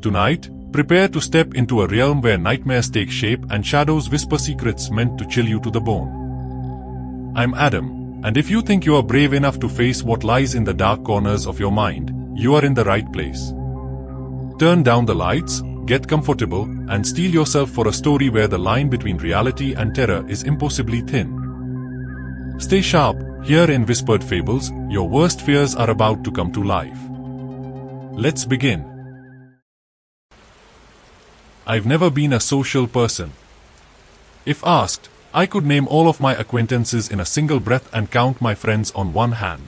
Tonight, prepare to step into a realm where nightmares take shape and shadows whisper secrets meant to chill you to the bone. I'm Adam, and if you think you are brave enough to face what lies in the dark corners of your mind, you are in the right place. Turn down the lights, get comfortable, and steel yourself for a story where the line between reality and terror is impossibly thin. Stay sharp, here in Whispered Fables, your worst fears are about to come to life. Let's begin. I've never been a social person. If asked, I could name all of my acquaintances in a single breath and count my friends on one hand.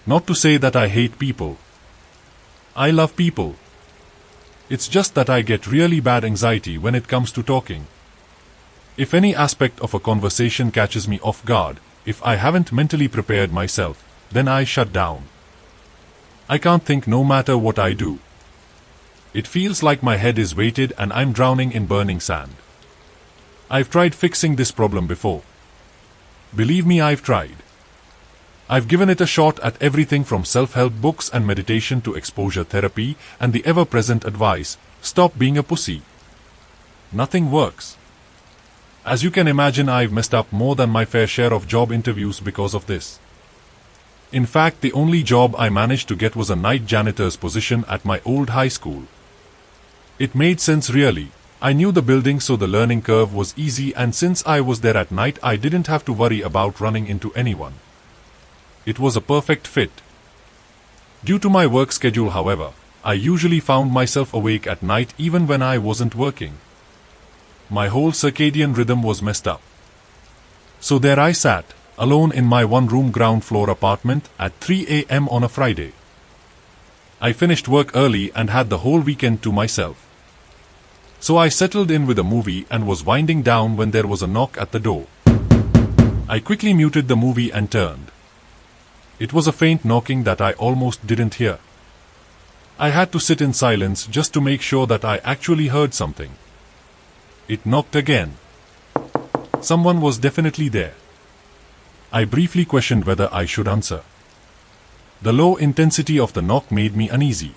Not to say that I hate people. I love people. It's just that I get really bad anxiety when it comes to talking. If any aspect of a conversation catches me off guard, if I haven't mentally prepared myself, then I shut down. I can't think no matter what I do. It feels like my head is weighted and I'm drowning in burning sand. I've tried fixing this problem before. Believe me, I've tried. I've given it a shot at everything from self-help books and meditation to exposure therapy and the ever-present advice, stop being a pussy. Nothing works. As you can imagine, I've messed up more than my fair share of job interviews because of this. In fact, the only job I managed to get was a night janitor's position at my old high school. It made sense really. I knew the building, so the learning curve was easy, and since I was there at night, I didn't have to worry about running into anyone. It was a perfect fit. Due to my work schedule, however, I usually found myself awake at night even when I wasn't working. My whole circadian rhythm was messed up. So there I sat, alone in my one-room ground-floor apartment at 3 a.m. on a Friday. I finished work early and had the whole weekend to myself. So I settled in with a movie and was winding down when there was a knock at the door. I quickly muted the movie and turned. It was a faint knocking that I almost didn't hear. I had to sit in silence just to make sure that I actually heard something. It knocked again. Someone was definitely there. I briefly questioned whether I should answer. The low intensity of the knock made me uneasy.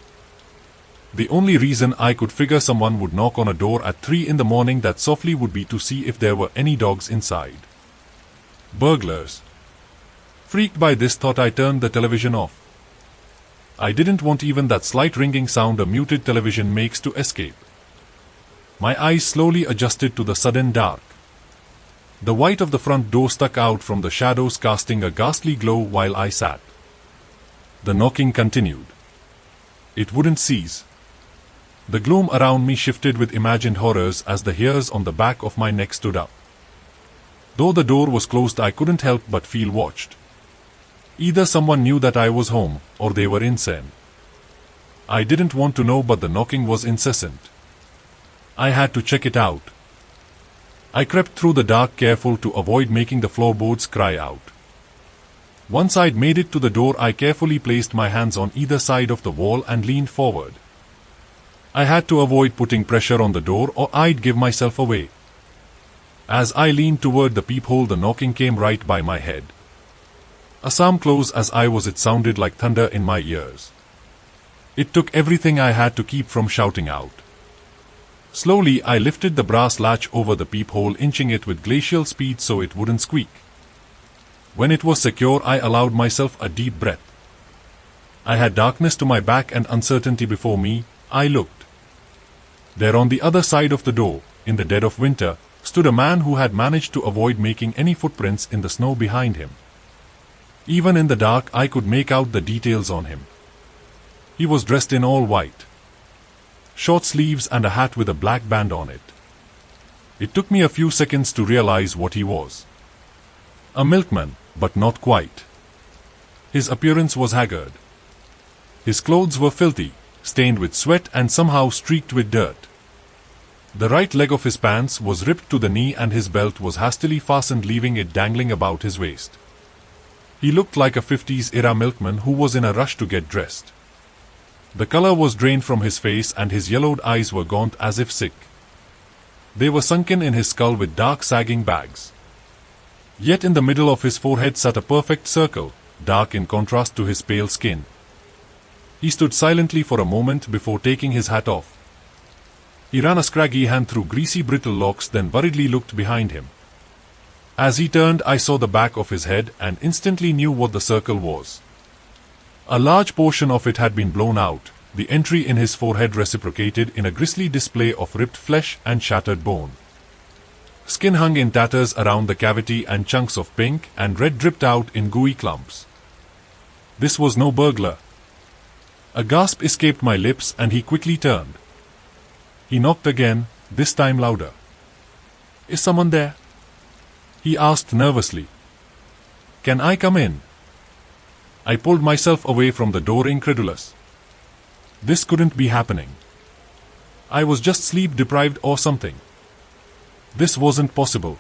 The only reason I could figure someone would knock on a door at 3 in the morning that softly would be to see if there were any dogs inside. Burglars. Freaked by this thought, I turned the television off. I didn't want even that slight ringing sound a muted television makes to escape. My eyes slowly adjusted to the sudden dark. The white of the front door stuck out from the shadows, casting a ghastly glow while I sat. The knocking continued. It wouldn't cease. The gloom around me shifted with imagined horrors as the hairs on the back of my neck stood up. Though the door was closed, I couldn't help but feel watched. Either someone knew that I was home, or they were insane. I didn't want to know, but the knocking was incessant. I had to check it out. I crept through the dark, careful to avoid making the floorboards cry out. Once I'd made it to the door, I carefully placed my hands on either side of the wall and leaned forward. I had to avoid putting pressure on the door or I'd give myself away. As I leaned toward the peephole, the knocking came right by my head. A sound close as I was, it sounded like thunder in my ears. It took everything I had to keep from shouting out. Slowly, I lifted the brass latch over the peephole, inching it with glacial speed so it wouldn't squeak. When it was secure, I allowed myself a deep breath. I had darkness to my back and uncertainty before me. I looked. There on the other side of the door, in the dead of winter, stood a man who had managed to avoid making any footprints in the snow behind him. Even in the dark, I could make out the details on him. He was dressed in all white. Short sleeves and a hat with a black band on it. It took me a few seconds to realize what he was. A milkman, but not quite. His appearance was haggard. His clothes were filthy, stained with sweat and somehow streaked with dirt. The right leg of his pants was ripped to the knee and his belt was hastily fastened, leaving it dangling about his waist. He looked like a 50s-era milkman who was in a rush to get dressed. The color was drained from his face and his yellowed eyes were gaunt as if sick. They were sunken in his skull with dark sagging bags. Yet in the middle of his forehead sat a perfect circle, dark in contrast to his pale skin. He stood silently for a moment before taking his hat off. He ran a scraggy hand through greasy brittle locks, then worriedly looked behind him. As he turned, I saw the back of his head and instantly knew what the circle was. A large portion of it had been blown out. The entry in his forehead reciprocated in a grisly display of ripped flesh and shattered bone. Skin hung in tatters around the cavity and chunks of pink and red dripped out in gooey clumps. This was no burglar. A gasp escaped my lips and he quickly turned. He knocked again, this time louder. "Is someone there?" he asked nervously. "Can I come in?" I pulled myself away from the door, incredulous. This couldn't be happening. I was just sleep deprived or something. This wasn't possible.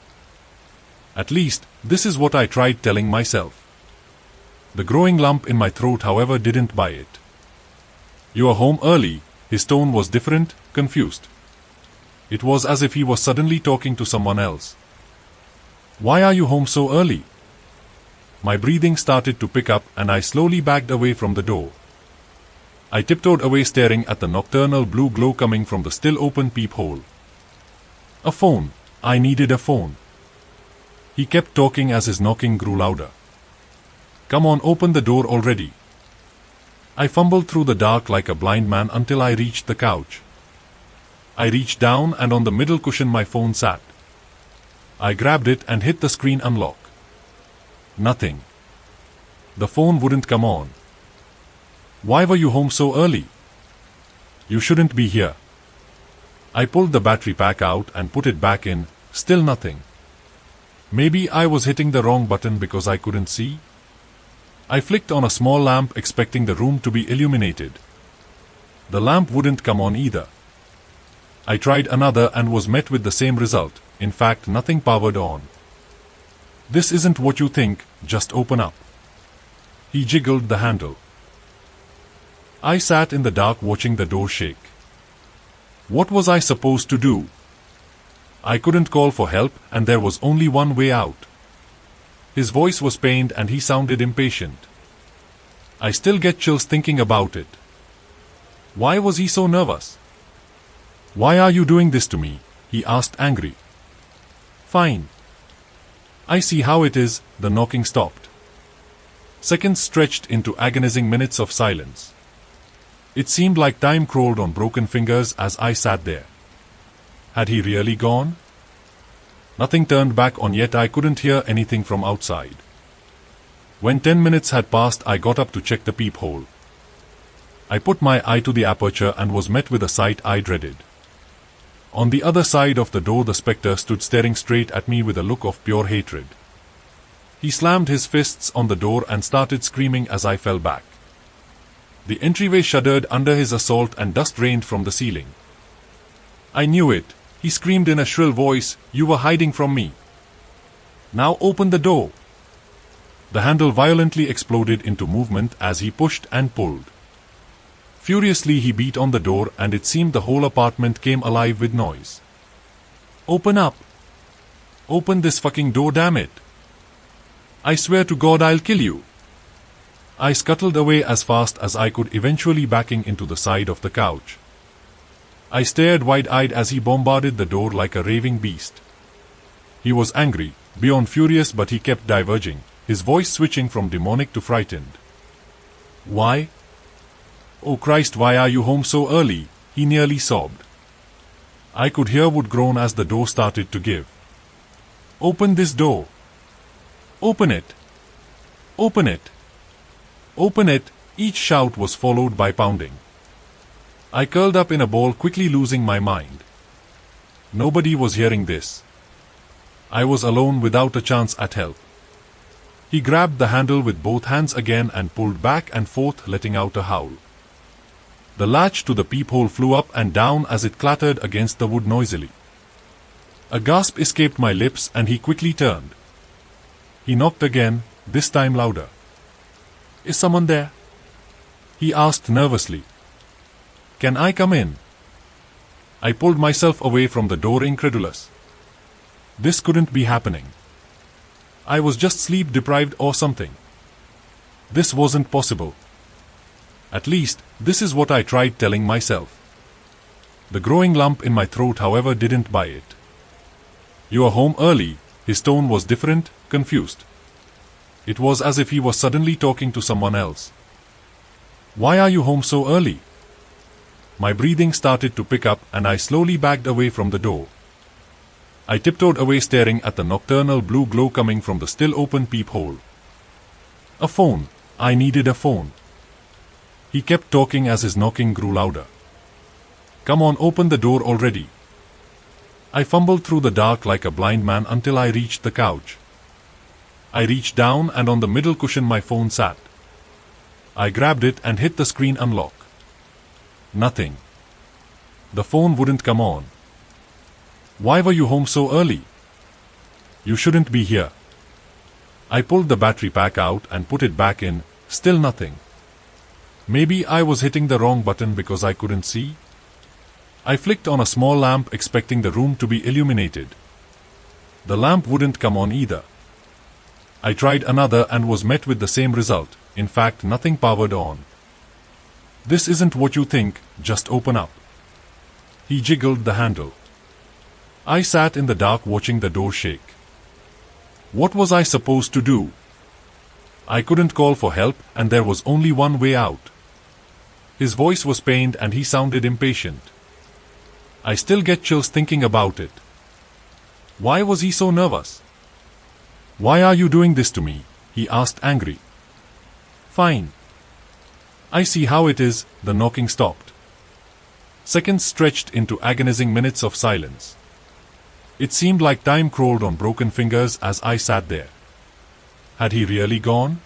At least, this is what I tried telling myself. The growing lump in my throat, however, didn't buy it. "You are home early." His tone was different, confused. It was as if he was suddenly talking to someone else. "Why are you home so early?" My breathing started to pick up and I slowly backed away from the door. I tiptoed away, staring at the nocturnal blue glow coming from the still open peephole. A phone. I needed a phone. He kept talking as his knocking grew louder. "Come on, open the door already." I fumbled through the dark like a blind man until I reached the couch. I reached down and on the middle cushion my phone sat. I grabbed it and hit the screen unlock. Nothing. The phone wouldn't come on. "Why were you home so early? You shouldn't be here." I pulled the battery pack out and put it back in, still nothing. Maybe I was hitting the wrong button because I couldn't see? I flicked on a small lamp, expecting the room to be illuminated. The lamp wouldn't come on either. I tried another and was met with the same result. In fact, nothing powered on. "This isn't what you think, just open up." He jiggled the handle. I sat in the dark watching the door shake. What was I supposed to do? I couldn't call for help, and there was only one way out. His voice was pained and he sounded impatient. I still get chills thinking about it. Why was he so nervous? "Why are you doing this to me?" he asked, angry. "Fine. I see how it is." The knocking stopped. Seconds stretched into agonizing minutes of silence. It seemed like time crawled on broken fingers as I sat there. Had he really gone? Nothing turned back on, yet I couldn't hear anything from outside. When 10 minutes had passed, I got up to check the peephole. I put my eye to the aperture and was met with a sight I dreaded. On the other side of the door, the spectre stood staring straight at me with a look of pure hatred. He slammed his fists on the door and started screaming as I fell back. The entryway shuddered under his assault and dust rained from the ceiling. I knew it. He screamed in a shrill voice, "You were hiding from me. Now open the door." The handle violently exploded into movement as he pushed and pulled. Furiously he beat on the door and it seemed the whole apartment came alive with noise. "Open up. Open this fucking door, damn it. I swear to God I'll kill you." I scuttled away as fast as I could, eventually backing into the side of the couch. I stared wide-eyed as he bombarded the door like a raving beast. He was angry, beyond furious, but he kept diverging, his voice switching from demonic to frightened. "Why? Oh Christ, why are you home so early?" he nearly sobbed. I could hear wood groan as the door started to give. "Open this door. Open it. Open it. Open it." Each shout was followed by pounding. I curled up in a ball, quickly losing my mind. Nobody was hearing this. I was alone without a chance at help. He grabbed the handle with both hands again and pulled back and forth, letting out a howl. The latch to the peephole flew up and down as it clattered against the wood noisily. A gasp escaped my lips and he quickly turned. He knocked again, this time louder. "Is someone there?" he asked nervously. "Can I come in?" I pulled myself away from the door, incredulous. This couldn't be happening. I was just sleep deprived or something. This wasn't possible. At least, this is what I tried telling myself. The growing lump in my throat, however, didn't buy it. "You are home early." His tone was different, confused. It was as if he was suddenly talking to someone else. "Why are you home so early?" My breathing started to pick up and I slowly backed away from the door. I tiptoed away, staring at the nocturnal blue glow coming from the still open peephole. A phone. I needed a phone. He kept talking as his knocking grew louder. "Come on, open the door already." I fumbled through the dark like a blind man until I reached the couch. I reached down and on the middle cushion my phone sat. I grabbed it and hit the screen unlock. Nothing. The phone wouldn't come on. "Why were you home so early? You shouldn't be here." I pulled the battery pack out and put it back in, still nothing. Maybe I was hitting the wrong button because I couldn't see? I flicked on a small lamp, expecting the room to be illuminated. The lamp wouldn't come on either. I tried another and was met with the same result. In fact, nothing powered on. "This isn't what you think, just open up." He jiggled the handle. I sat in the dark watching the door shake. What was I supposed to do? I couldn't call for help, and there was only one way out. His voice was pained and he sounded impatient. I still get chills thinking about it. Why was he so nervous? "Why are you doing this to me?" he asked, angry. "Fine. I see how it is." The knocking stopped. Seconds stretched into agonizing minutes of silence. It seemed like time crawled on broken fingers as I sat there. Had he really gone?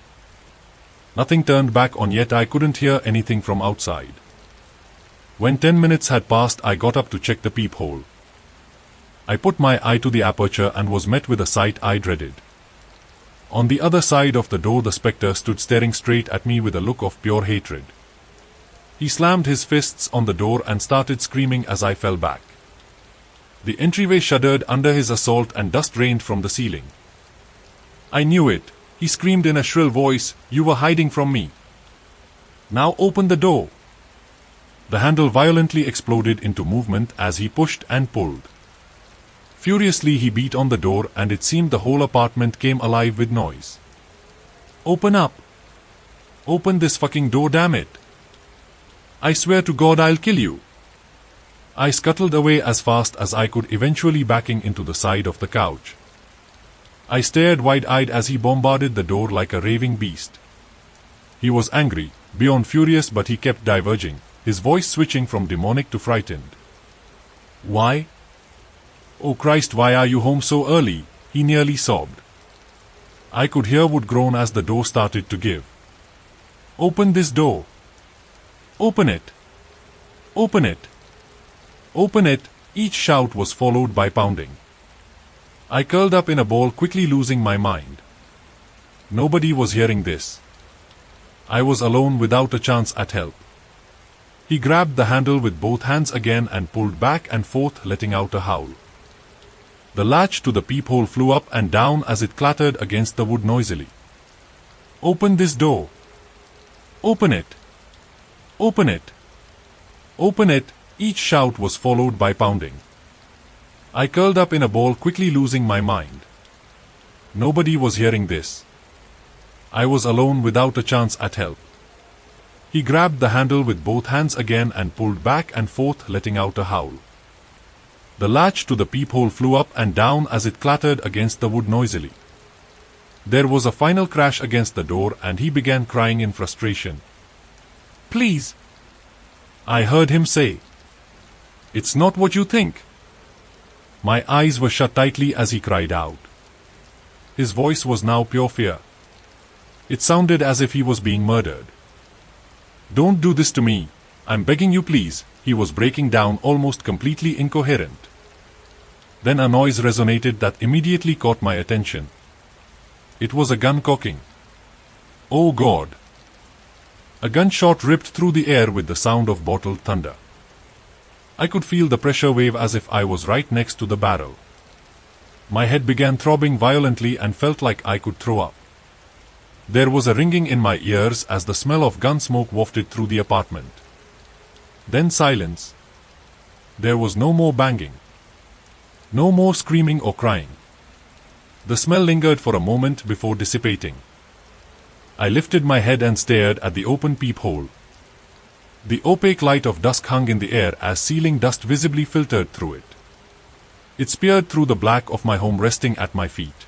Nothing turned back on, yet I couldn't hear anything from outside. When 10 minutes had passed, I got up to check the peephole. I put my eye to the aperture and was met with a sight I dreaded. On the other side of the door, the spectre stood staring straight at me with a look of pure hatred. He slammed his fists on the door and started screaming as I fell back. The entryway shuddered under his assault and dust rained from the ceiling. "I knew it," he screamed in a shrill voice. "You were hiding from me. Now open the door." The handle violently exploded into movement as he pushed and pulled. Furiously he beat on the door and it seemed the whole apartment came alive with noise. "Open up! Open this fucking door, damn it! I swear to God I'll kill you!" I scuttled away as fast as I could, eventually backing into the side of the couch. I stared wide-eyed as he bombarded the door like a raving beast. He was angry, beyond furious, but he kept diverging, his voice switching from demonic to frightened. "Why? Oh Christ, why are you home so early?" he nearly sobbed. I could hear wood groan as the door started to give. "Open this door! Open it! Open it! Open it!" Each shout was followed by pounding. I curled up in a ball, quickly losing my mind. Nobody was hearing this. I was alone without a chance at help. He grabbed the handle with both hands again and pulled back and forth, letting out a howl. The latch to the peephole flew up and down as it clattered against the wood noisily. "Open this door! Open it! Open it! Open it!" Each shout was followed by pounding. I curled up in a ball, quickly losing my mind. Nobody was hearing this. I was alone without a chance at help. He grabbed the handle with both hands again and pulled back and forth, letting out a howl. The latch to the peephole flew up and down as it clattered against the wood noisily. There was a final crash against the door and he began crying in frustration. "Please!" I heard him say. "It's not what you think." My eyes were shut tightly as he cried out. His voice was now pure fear. It sounded as if he was being murdered. "Don't do this to me. I'm begging you, please." He was breaking down, almost completely incoherent. Then a noise resonated that immediately caught my attention. It was a gun cocking. Oh God! A gunshot ripped through the air with the sound of bottled thunder. I could feel the pressure wave as if I was right next to the barrel. My head began throbbing violently and felt like I could throw up. There was a ringing in my ears as the smell of gun smoke wafted through the apartment. Then silence. There was no more banging. No more screaming or crying. The smell lingered for a moment before dissipating. I lifted my head and stared at the open peephole. The opaque light of dusk hung in the air as ceiling dust visibly filtered through it. It speared through the black of my home resting at my feet.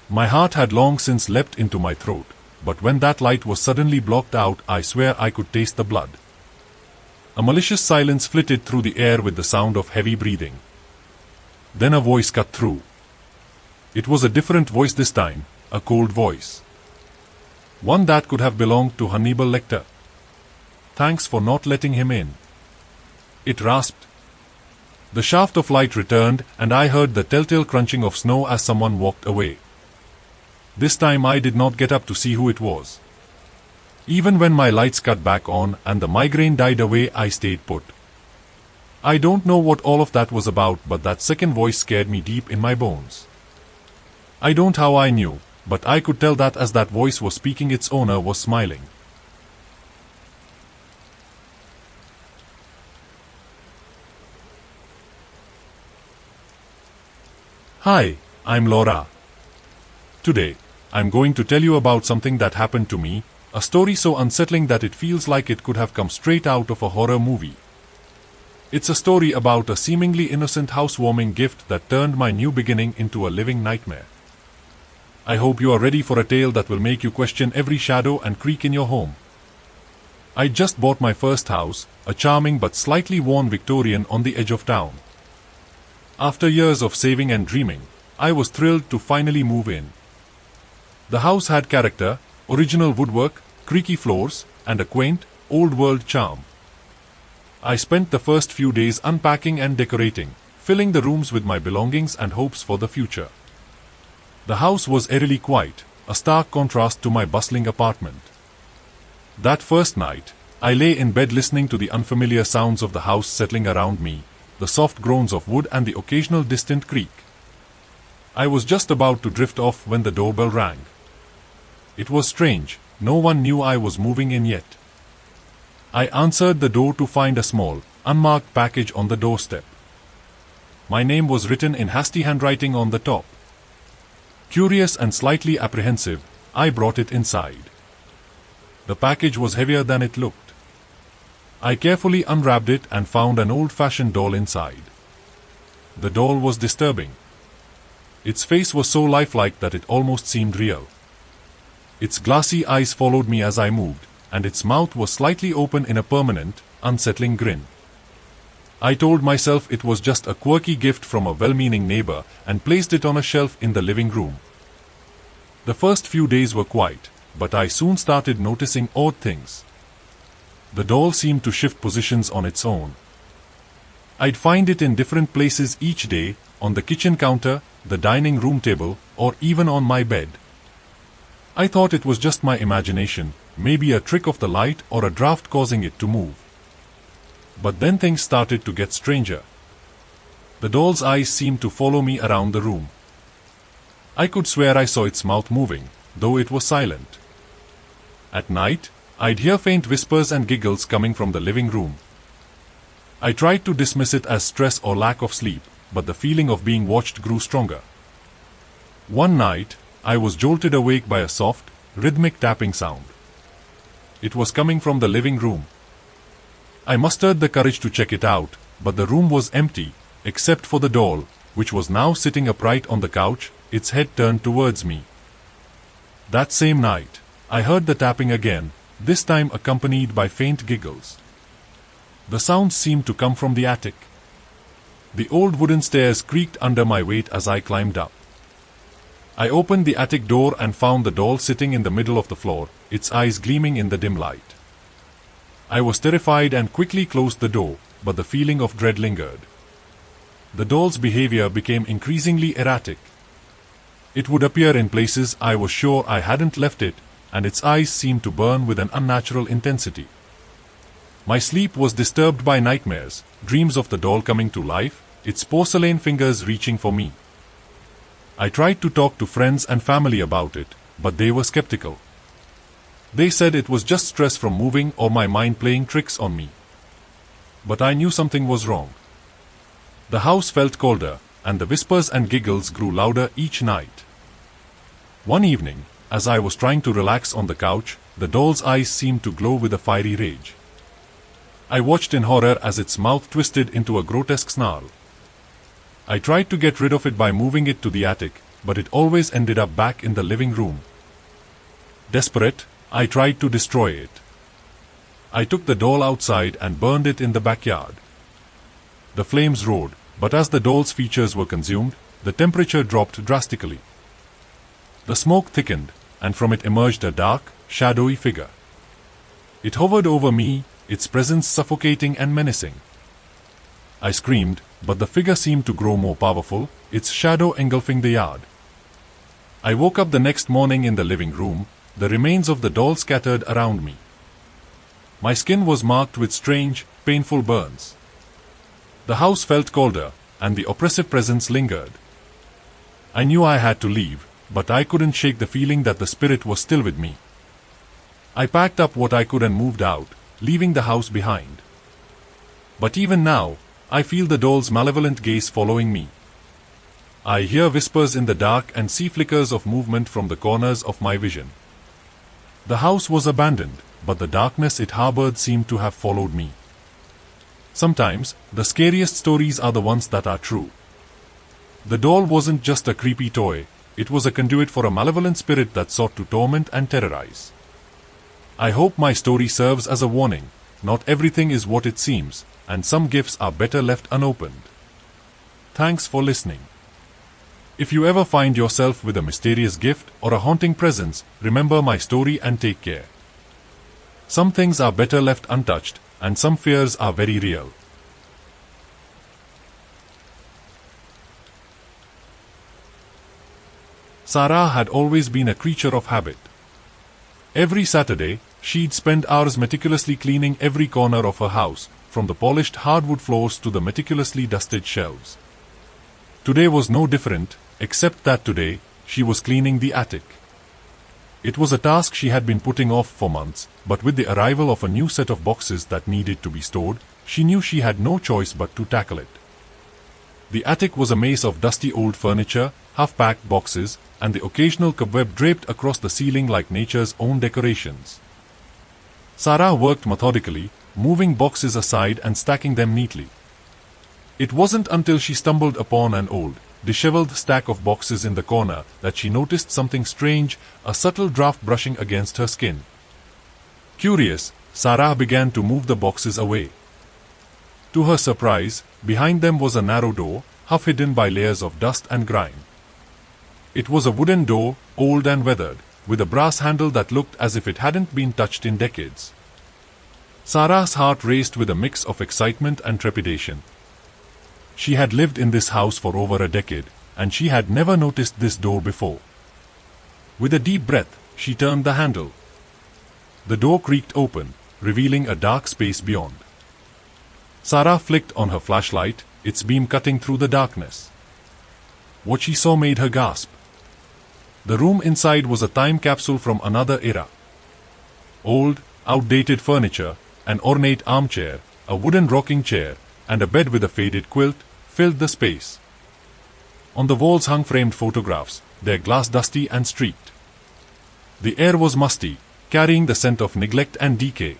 My heart had long since leapt into my throat, but when that light was suddenly blocked out, I swear I could taste the blood. A malicious silence flitted through the air with the sound of heavy breathing. Then a voice cut through. It was a different voice this time, a cold voice. One that could have belonged to Hannibal Lecter. Thanks for not letting him in. It rasped. The shaft of light returned, and I heard the telltale crunching of snow as someone walked away. This time I did not get up to see who it was. Even when my lights cut back on and the migraine died away, I stayed put. I don't know what all of that was about, but that second voice scared me deep in my bones. I don't know how I knew, but I could tell that as that voice was speaking, its owner was smiling. Hi, I'm Laura. Today, I'm going to tell you about something that happened to me, a story so unsettling that it feels like it could have come straight out of a horror movie. It's a story about a seemingly innocent housewarming gift that turned my new beginning into a living nightmare. I hope you are ready for a tale that will make you question every shadow and creak in your home. I just bought my first house, a charming but slightly worn Victorian on the edge of town. After years of saving and dreaming, I was thrilled to finally move in. The house had character, original woodwork, creaky floors, and a quaint, old-world charm. I spent the first few days unpacking and decorating, filling the rooms with my belongings and hopes for the future. The house was eerily quiet, a stark contrast to my bustling apartment. That first night, I lay in bed listening to the unfamiliar sounds of the house settling around me, the soft groans of wood and the occasional distant creak. I was just about to drift off when the doorbell rang. It was strange, no one knew I was moving in yet. I answered the door to find a small, unmarked package on the doorstep. My name was written in hasty handwriting on the top. Curious and slightly apprehensive, I brought it inside. The package was heavier than it looked. I carefully unwrapped it and found an old-fashioned doll inside. The doll was disturbing. Its face was so lifelike that it almost seemed real. Its glassy eyes followed me as I moved, and its mouth was slightly open in a permanent, unsettling grin. I told myself it was just a quirky gift from a well-meaning neighbor and placed it on a shelf in the living room. The first few days were quiet, but I soon started noticing odd things. The doll seemed to shift positions on its own. I'd find it in different places each day, on the kitchen counter, the dining room table, or even on my bed. I thought it was just my imagination, maybe a trick of the light or a draft causing it to move. But then things started to get stranger. The doll's eyes seemed to follow me around the room. I could swear I saw its mouth moving, though it was silent. At night, I'd hear faint whispers and giggles coming from the living room. I tried to dismiss it as stress or lack of sleep, but the feeling of being watched grew stronger. One night, I was jolted awake by a soft, rhythmic tapping sound. It was coming from the living room. I mustered the courage to check it out, but the room was empty, except for the doll, which was now sitting upright on the couch, its head turned towards me. That same night, I heard the tapping again, this time accompanied by faint giggles. The sound seemed to come from the attic. The old wooden stairs creaked under my weight as I climbed up. I opened the attic door and found the doll sitting in the middle of the floor, its eyes gleaming in the dim light. I was terrified and quickly closed the door, but the feeling of dread lingered. The doll's behavior became increasingly erratic. It would appear in places I was sure I hadn't left it, and its eyes seemed to burn with an unnatural intensity. My sleep was disturbed by nightmares, dreams of the doll coming to life, its porcelain fingers reaching for me. I tried to talk to friends and family about it, but they were skeptical. They said it was just stress from moving or my mind playing tricks on me. But I knew something was wrong. The house felt colder, and the whispers and giggles grew louder each night. One evening, as I was trying to relax on the couch, the doll's eyes seemed to glow with a fiery rage. I watched in horror as its mouth twisted into a grotesque snarl. I tried to get rid of it by moving it to the attic, but it always ended up back in the living room. Desperate, I tried to destroy it. I took the doll outside and burned it in the backyard. The flames roared, but as the doll's features were consumed, the temperature dropped drastically. The smoke thickened, and from it emerged a dark, shadowy figure. It hovered over me, its presence suffocating and menacing. I screamed, but the figure seemed to grow more powerful, its shadow engulfing the yard. I woke up the next morning in the living room, the remains of the doll scattered around me. My skin was marked with strange, painful burns. The house felt colder, and the oppressive presence lingered. I knew I had to leave, but I couldn't shake the feeling that the spirit was still with me. I packed up what I could and moved out, leaving the house behind. But even now, I feel the doll's malevolent gaze following me. I hear whispers in the dark and see flickers of movement from the corners of my vision. The house was abandoned, but the darkness it harbored seemed to have followed me. Sometimes, the scariest stories are the ones that are true. The doll wasn't just a creepy toy, it was a conduit for a malevolent spirit that sought to torment and terrorize. I hope my story serves as a warning. Not everything is what it seems, and some gifts are better left unopened. Thanks for listening. If you ever find yourself with a mysterious gift or a haunting presence, remember my story and take care. Some things are better left untouched, and some fears are very real. Sarah had always been a creature of habit. Every Saturday, she'd spend hours meticulously cleaning every corner of her house, from the polished hardwood floors to the meticulously dusted shelves. Today was no different, except that today, she was cleaning the attic. It was a task she had been putting off for months, but with the arrival of a new set of boxes that needed to be stored, she knew she had no choice but to tackle it. The attic was a maze of dusty old furniture, half-packed boxes, and the occasional cobweb draped across the ceiling like nature's own decorations. Sarah worked methodically, moving boxes aside and stacking them neatly. It wasn't until she stumbled upon an old, disheveled stack of boxes in the corner that she noticed something strange, a subtle draft brushing against her skin. Curious, Sarah began to move the boxes away. To her surprise, behind them was a narrow door, half hidden by layers of dust and grime. It was a wooden door, old and weathered, with a brass handle that looked as if it hadn't been touched in decades. Sarah's heart raced with a mix of excitement and trepidation. She had lived in this house for over a decade, and she had never noticed this door before. With a deep breath, she turned the handle. The door creaked open, revealing a dark space beyond. Sarah flicked on her flashlight, its beam cutting through the darkness. What she saw made her gasp. The room inside was a time capsule from another era. Old, outdated furniture, an ornate armchair, a wooden rocking chair, and a bed with a faded quilt filled the space. On the walls hung framed photographs, their glass dusty and streaked. The air was musty, carrying the scent of neglect and decay.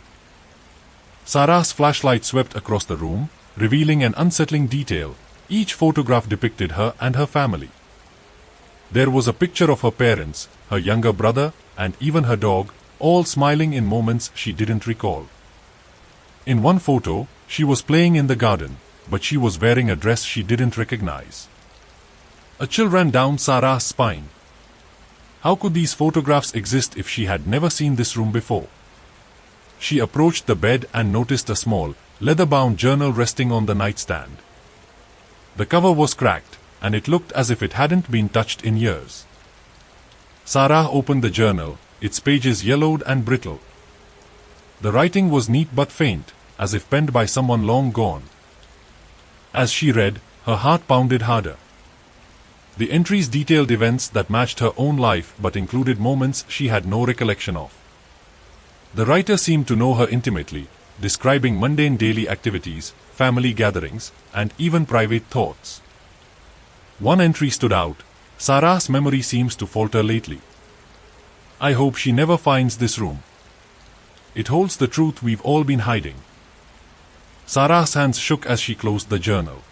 Sarah's flashlight swept across the room, revealing an unsettling detail. Each photograph depicted her and her family. There was a picture of her parents, her younger brother, and even her dog, all smiling in moments she didn't recall. In one photo, she was playing in the garden, but she was wearing a dress she didn't recognize. A chill ran down Sarah's spine. How could these photographs exist if she had never seen this room before? She approached the bed and noticed a small, leather-bound journal resting on the nightstand. The cover was cracked, and it looked as if it hadn't been touched in years. Sarah opened the journal, its pages yellowed and brittle. The writing was neat but faint, as if penned by someone long gone. As she read, her heart pounded harder. The entries detailed events that matched her own life but included moments she had no recollection of. The writer seemed to know her intimately, describing mundane daily activities, family gatherings, and even private thoughts. One entry stood out: Sarah's memory seems to falter lately. I hope she never finds this room. It holds the truth we've all been hiding. Sarah's hands shook as she closed the journal.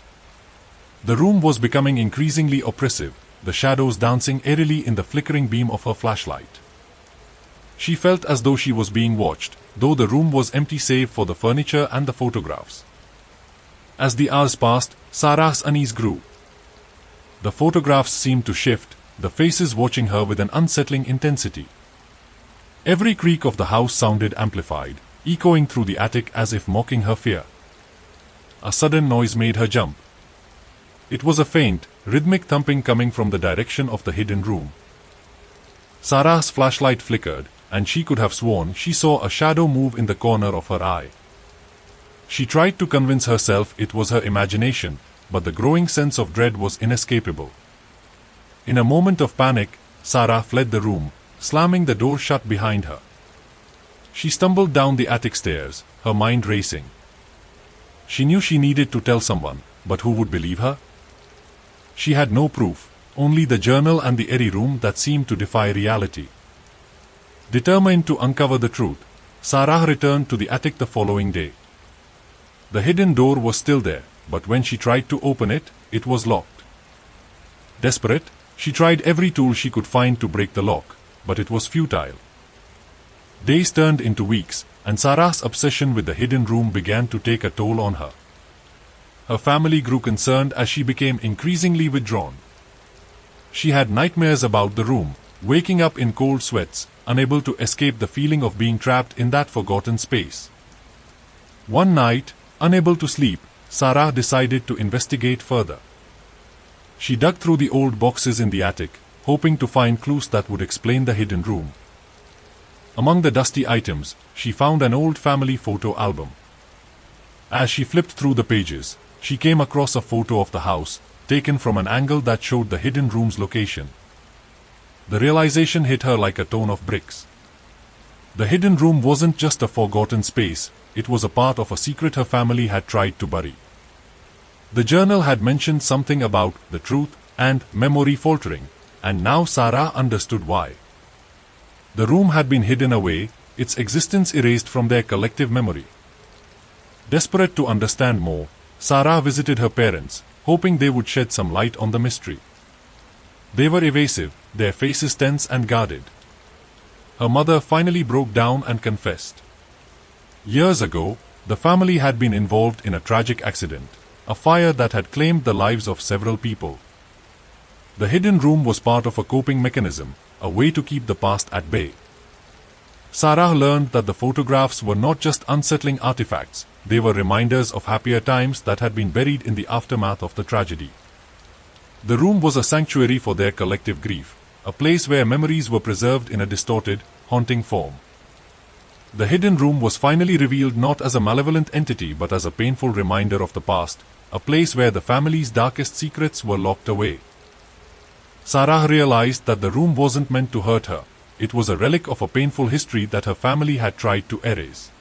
The room was becoming increasingly oppressive, the shadows dancing eerily in the flickering beam of her flashlight. She felt as though she was being watched, though the room was empty save for the furniture and the photographs. As the hours passed, Sarah's unease grew. The photographs seemed to shift, the faces watching her with an unsettling intensity. Every creak of the house sounded amplified, echoing through the attic as if mocking her fear. A sudden noise made her jump. It was a faint, rhythmic thumping coming from the direction of the hidden room. Sarah's flashlight flickered, and she could have sworn she saw a shadow move in the corner of her eye. She tried to convince herself it was her imagination, but the growing sense of dread was inescapable. In a moment of panic, Sarah fled the room, slamming the door shut behind her. She stumbled down the attic stairs, her mind racing. She knew she needed to tell someone, but who would believe her? She had no proof, only the journal and the eerie room that seemed to defy reality. Determined to uncover the truth, Sarah returned to the attic the following day. The hidden door was still there, but when she tried to open it, it was locked. Desperate, she tried every tool she could find to break the lock, but it was futile. Days turned into weeks, and Sarah's obsession with the hidden room began to take a toll on her. Her family grew concerned as she became increasingly withdrawn. She had nightmares about the room, waking up in cold sweats, unable to escape the feeling of being trapped in that forgotten space. One night, unable to sleep, Sarah decided to investigate further. She dug through the old boxes in the attic, hoping to find clues that would explain the hidden room. Among the dusty items, she found an old family photo album. As she flipped through the pages, she came across a photo of the house, taken from an angle that showed the hidden room's location. The realization hit her like a ton of bricks. The hidden room wasn't just a forgotten space, it was a part of a secret her family had tried to bury. The journal had mentioned something about the truth and memory faltering, and now Sarah understood why. The room had been hidden away, its existence erased from their collective memory. Desperate to understand more, Sarah visited her parents, hoping they would shed some light on the mystery. They were evasive, their faces tense and guarded. Her mother finally broke down and confessed. Years ago, the family had been involved in a tragic accident, a fire that had claimed the lives of several people. The hidden room was part of a coping mechanism, a way to keep the past at bay. Sarah learned that the photographs were not just unsettling artifacts, they were reminders of happier times that had been buried in the aftermath of the tragedy. The room was a sanctuary for their collective grief, a place where memories were preserved in a distorted, haunting form. The hidden room was finally revealed not as a malevolent entity but as a painful reminder of the past, a place where the family's darkest secrets were locked away. Sarah realized that the room wasn't meant to hurt her. It was a relic of a painful history that her family had tried to erase.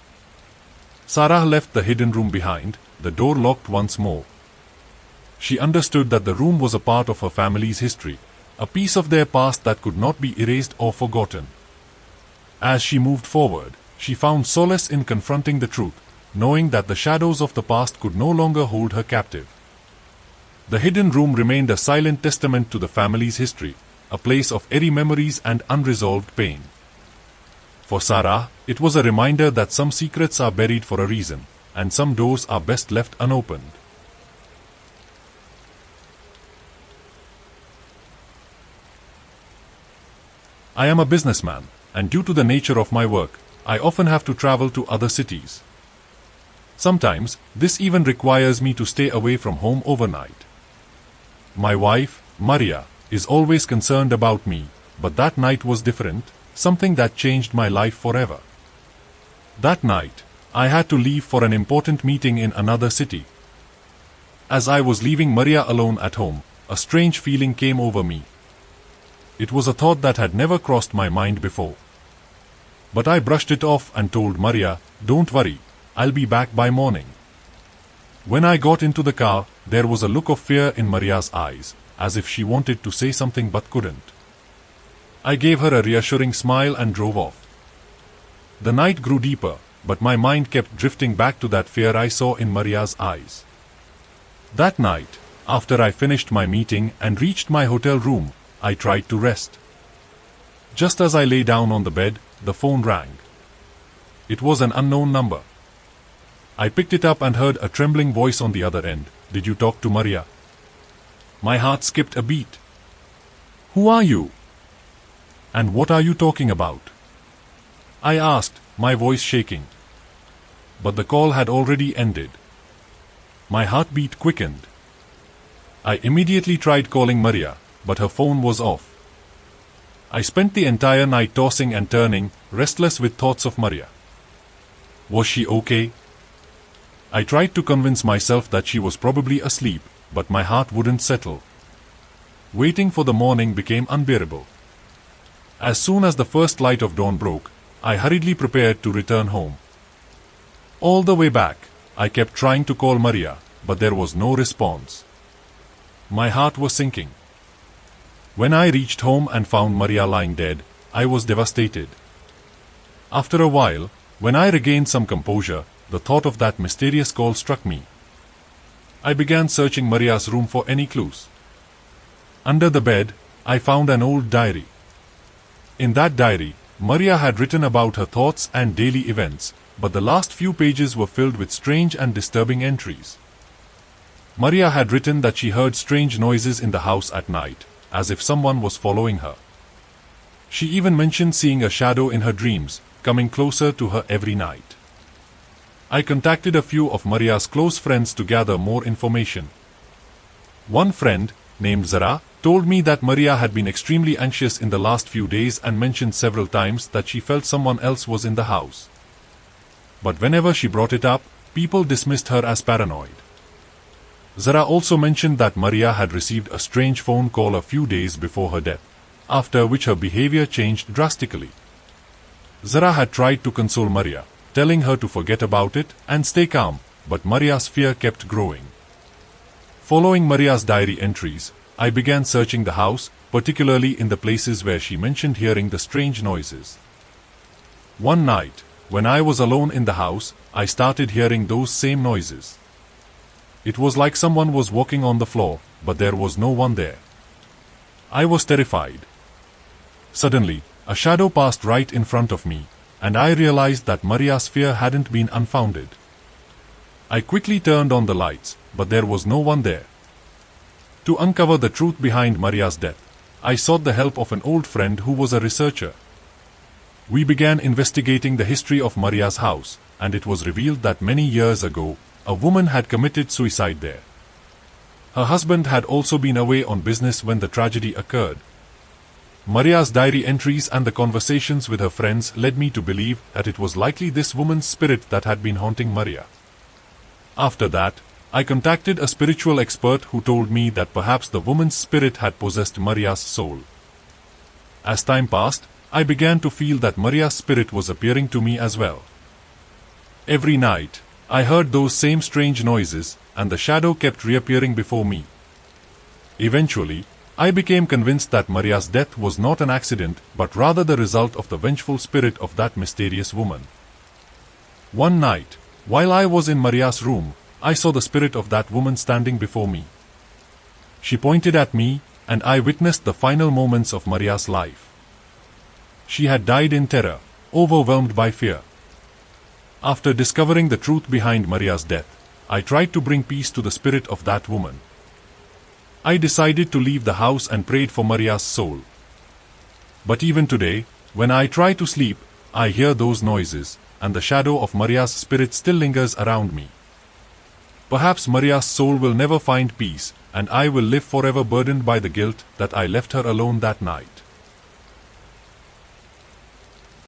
Sarah left the hidden room behind, the door locked once more. She understood that the room was a part of her family's history, a piece of their past that could not be erased or forgotten. As she moved forward, she found solace in confronting the truth, knowing that the shadows of the past could no longer hold her captive. The hidden room remained a silent testament to the family's history, a place of eerie memories and unresolved pain. For Sarah, it was a reminder that some secrets are buried for a reason, and some doors are best left unopened. I am a businessman, and due to the nature of my work, I often have to travel to other cities. Sometimes, this even requires me to stay away from home overnight. My wife, Maria, is always concerned about me, but that night was different, something that changed my life forever. That night, I had to leave for an important meeting in another city. As I was leaving Maria alone at home, a strange feeling came over me. It was a thought that had never crossed my mind before. But I brushed it off and told Maria, "Don't worry, I'll be back by morning." When I got into the car, there was a look of fear in Maria's eyes, as if she wanted to say something but couldn't. I gave her a reassuring smile and drove off. The night grew deeper, but my mind kept drifting back to that fear I saw in Maria's eyes. That night, after I finished my meeting and reached my hotel room, I tried to rest. Just as I lay down on the bed, the phone rang. It was an unknown number. I picked it up and heard a trembling voice on the other end. "Did you talk to Maria?" My heart skipped a beat. "Who are you? And what are you talking about?" I asked, my voice shaking. But the call had already ended. My heartbeat quickened. I immediately tried calling Maria, but her phone was off. I spent the entire night tossing and turning, restless with thoughts of Maria. Was she okay? I tried to convince myself that she was probably asleep, but my heart wouldn't settle. Waiting for the morning became unbearable. As soon as the first light of dawn broke, I hurriedly prepared to return home. All the way back, I kept trying to call Maria, but there was no response. My heart was sinking. When I reached home and found Maria lying dead, I was devastated. After a while, when I regained some composure, the thought of that mysterious call struck me. I began searching Maria's room for any clues. Under the bed, I found an old diary. In that diary, Maria had written about her thoughts and daily events, but the last few pages were filled with strange and disturbing entries. Maria had written that she heard strange noises in the house at night, as if someone was following her. She even mentioned seeing a shadow in her dreams, coming closer to her every night. I contacted a few of Maria's close friends to gather more information. One friend, named Zara, told me that Maria had been extremely anxious in the last few days and mentioned several times that she felt someone else was in the house. But whenever she brought it up, people dismissed her as paranoid. Zara also mentioned that Maria had received a strange phone call a few days before her death, after which her behavior changed drastically. Zara had tried to console Maria, telling her to forget about it and stay calm, but Maria's fear kept growing. Following Maria's diary entries, I began searching the house, particularly in the places where she mentioned hearing the strange noises. One night, when I was alone in the house, I started hearing those same noises. It was like someone was walking on the floor, but there was no one there. I was terrified. Suddenly, a shadow passed right in front of me, and I realized that Maria's fear hadn't been unfounded. I quickly turned on the lights, but there was no one there. To uncover the truth behind Maria's death, I sought the help of an old friend who was a researcher. We began investigating the history of Maria's house, and it was revealed that many years ago, a woman had committed suicide there. Her husband had also been away on business when the tragedy occurred. Maria's diary entries and the conversations with her friends led me to believe that it was likely this woman's spirit that had been haunting Maria. After that, I contacted a spiritual expert who told me that perhaps the woman's spirit had possessed Maria's soul. As time passed, I began to feel that Maria's spirit was appearing to me as well. Every night, I heard those same strange noises, and the shadow kept reappearing before me. Eventually, I became convinced that Maria's death was not an accident, but rather the result of the vengeful spirit of that mysterious woman. One night, while I was in Maria's room, I saw the spirit of that woman standing before me. She pointed at me, and I witnessed the final moments of Maria's life. She had died in terror, overwhelmed by fear. After discovering the truth behind Maria's death, I tried to bring peace to the spirit of that woman. I decided to leave the house and prayed for Maria's soul. But even today, when I try to sleep, I hear those noises, and the shadow of Maria's spirit still lingers around me. Perhaps Maria's soul will never find peace, and I will live forever burdened by the guilt that I left her alone that night.